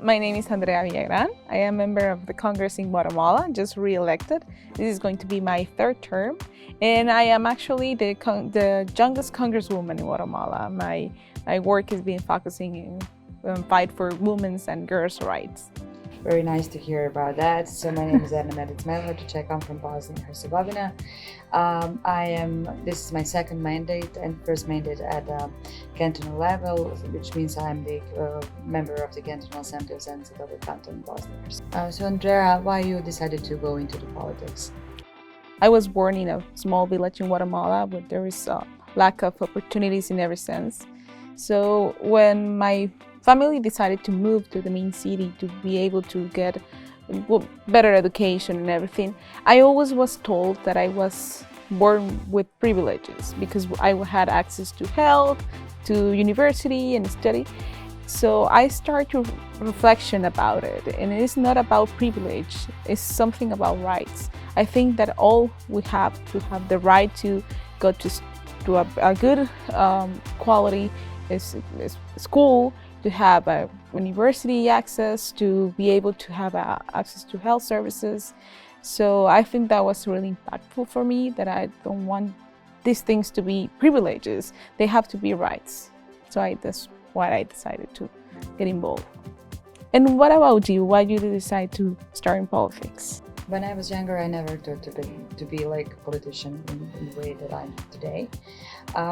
My name is Andrea Villagrán. I am a member of the Congress in Guatemala, just re-elected. This is going to be my third term, and I am actually the youngest congresswoman in Guatemala. My work has been focusing on fight for women's and girls' rights. Very nice to hear about that. So my name is Erna Merdić Smailhodžić. I come from Bosnia and Herzegovina. This is my second mandate and first mandate at cantonal level, which means I'm the member of the Cantonal Assembly of Zenica-Doboj Cantonal Assembly. So Andrea, why you decided to go into the politics? I was born in a small village in Guatemala where there is a lack of opportunities in every sense. So when my family decided to move to the main city to be able to get better education and everything, I always was told that I was born with privileges because I had access to health, to university and study. So I start to reflection about it, and it is not about privilege, it's something about rights. I think that all we have to have the right to go to a good quality school, to have a university access, to be able to have access to health services. So I think that was really impactful for me, that I don't want these things to be privileges. They have to be rights. So that's why I decided to get involved. And what about you? Why did you decide to start in politics? When I was younger, I never thought to be like a politician in the way that I'm today.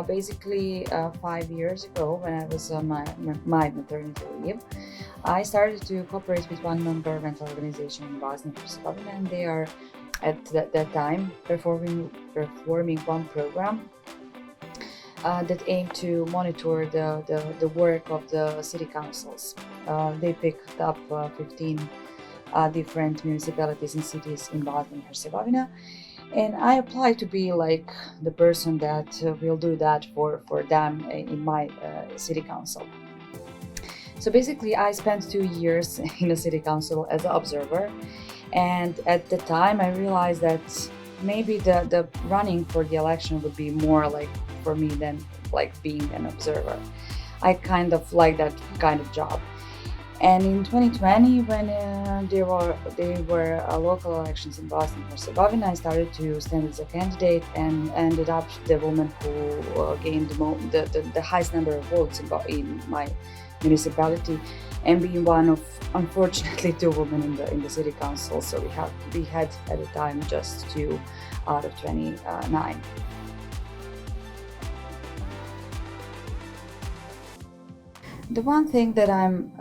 Basically, 5 years ago, when I was on my maternity leave, I started to cooperate with one non-governmental organization in Bosnia and Herzegovina, and they are at that time performing one program that aimed to monitor the work of the city councils. They picked up 15 different municipalities and cities in Bosnia and Herzegovina, and I applied to be like the person that will do that for them in my city council. So basically, I spent 2 years in the city council as an observer, and at the time I realized that maybe the running for the election would be more like for me than like being an observer. I kind of like that kind of job. And in 2020, when there were local elections in Bosnia and Herzegovina, I started to stand as a candidate and ended up the woman who gained the highest number of votes in my municipality, and being one of, unfortunately, 2 women in the city council. So we had at the time just 2 out of 29. The one thing that I'm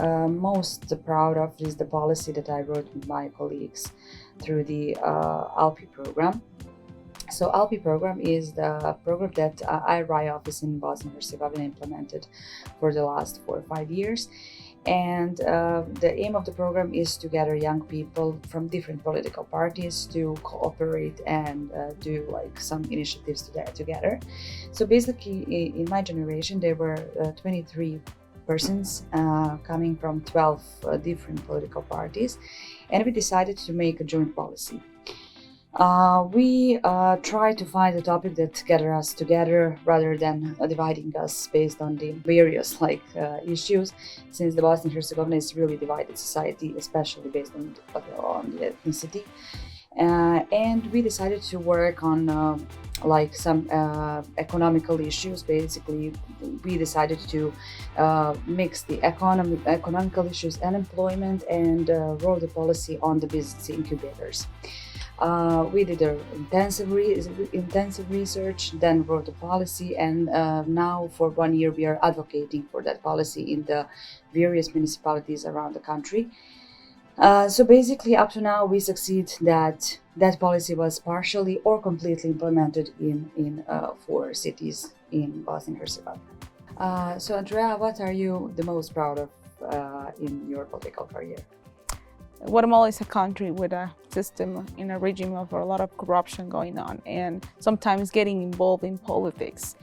most proud of is the policy that I wrote with my colleagues through the ALPI program. So ALPI program is the program that IRI office in Bosnia and Herzegovina implemented for the last 4 or 5 years. And the aim of the program is to gather young people from different political parties to cooperate and do like some initiatives together. So basically, in my generation, there were 23 persons coming from 12 different political parties, and we decided to make a joint policy. We try to find a topic that gathers us together rather than dividing us based on the various issues, since the Bosnia and Herzegovina is really divided society, especially based on the ethnicity. And we decided to work on some economical issues. Basically, we decided to mix the economical issues and employment, and wrote a policy on the business incubators. We did an intensive research, then wrote a policy, and now for 1 year we are advocating for that policy in the various municipalities around the country. So basically, up to now, we succeed that policy was partially or completely implemented in 4 cities in Bosnia and Herzegovina. So Andrea, what are you the most proud of in your political career? Guatemala is a country with a system in a regime of a lot of corruption going on, and sometimes getting involved in politics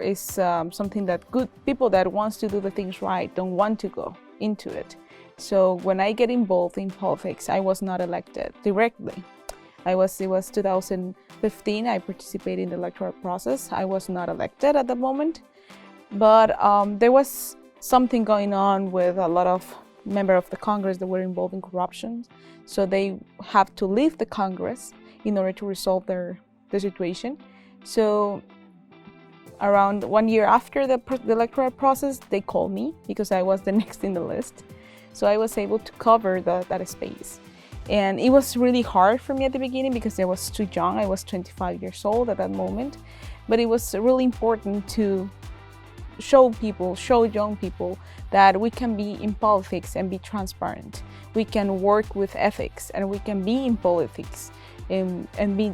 is something that good people that wants to do the things right don't want to go into it. So when I get involved in politics, I was not elected directly. It was 2015, I participated in the electoral process. I was not elected at the moment, but there was something going on with a lot of members of the Congress that were involved in corruption. So they have to leave the Congress in order to resolve their situation. So around 1 year after the electoral process, they called me because I was the next in the list. So I was able to cover that space. And it was really hard for me at the beginning because I was too young. I was 25 years old at that moment. But it was really important to show young people that we can be in politics and be transparent. We can work with ethics and we can be in politics and be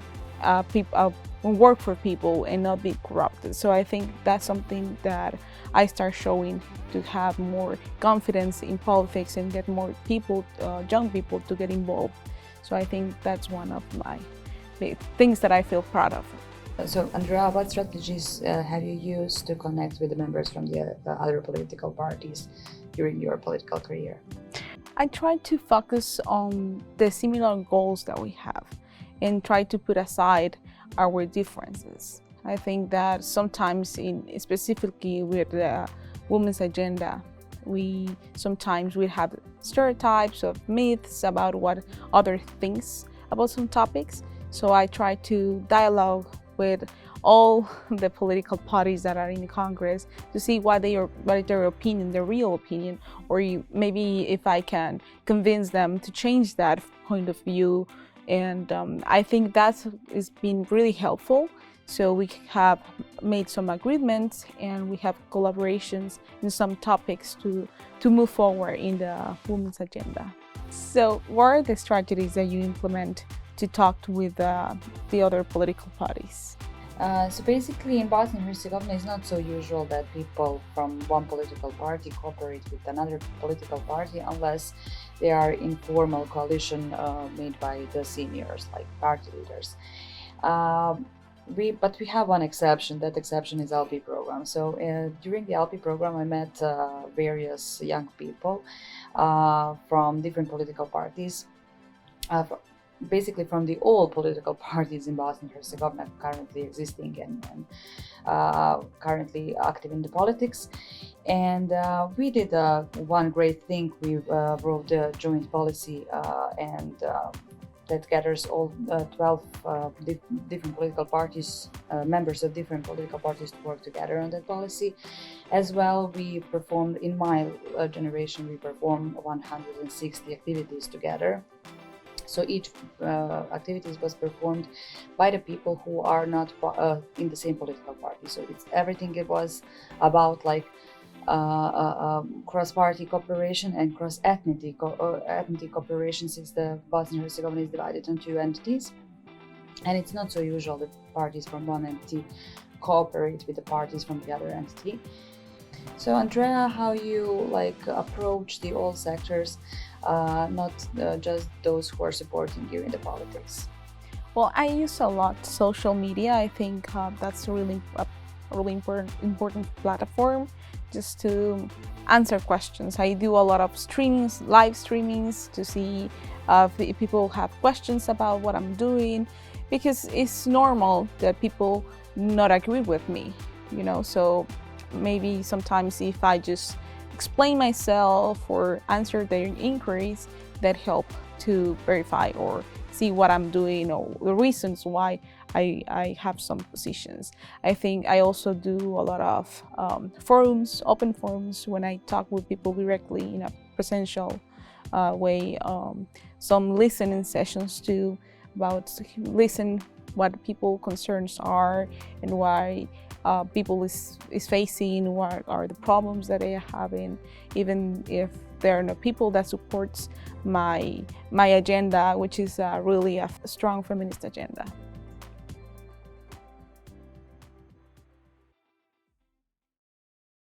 work for people and not be corrupted. So I think that's something that I start showing, to have more confidence in politics and get more people, young people, to get involved. So I think that's one of my things that I feel proud of. So Andrea, what strategies have you used to connect with the members from the other political parties during your political career? I try to focus on the similar goals that we have and try to put aside our differences. I think that sometimes, specifically with the women's agenda, we have stereotypes of myths about what other thinks about some topics. So I try to dialogue with all the political parties that are in the Congress to see what is their opinion, their real opinion, or maybe if I can convince them to change that point of view. And I think that has been really helpful. So we have made some agreements and we have collaborations in some topics to move forward in the women's agenda. So what are the strategies that you implement to talk with the other political parties? So basically in Bosnia and Herzegovina, it's not so usual that people from one political party cooperate with another political party unless they are in formal coalition made by the seniors, like party leaders. But we have one exception. That exception is LP program. So during the LP program, I met various young people from different political parties, basically from the old political parties in Bosnia and Herzegovina currently existing and currently active in the politics. And we did one great thing. We wrote a joint policy and that gathers all 12 different political parties, members of different political parties, to work together on that policy. As well, we performed, in my generation, we performed 160 activities together. So each activity was performed by the people who are not in the same political party. So everything it was about like cross-party cooperation and cross-ethnic cooperation, since the Bosnia and Herzegovina is divided into two entities. And it's not so usual that parties from one entity cooperate with the parties from the other entity. So Andrea, how you approach the all sectors, not just those who are supporting you in the politics? Well, I use a lot social media. I think that's a really important platform just to answer questions. I do a lot of streamings, live streamings, to see if people have questions about what I'm doing, because it's normal that people not agree with me, so maybe sometimes if I just explain myself or answer their inquiries, that help to verify or see what I'm doing or the reasons why I have some positions. I think I also do a lot of forums, open forums, when I talk with people directly in a presential way. Some listening sessions too, about listen what people concerns are and why people is facing, what are the problems that they are having, even if there are no people that supports my agenda, which is really a strong feminist agenda.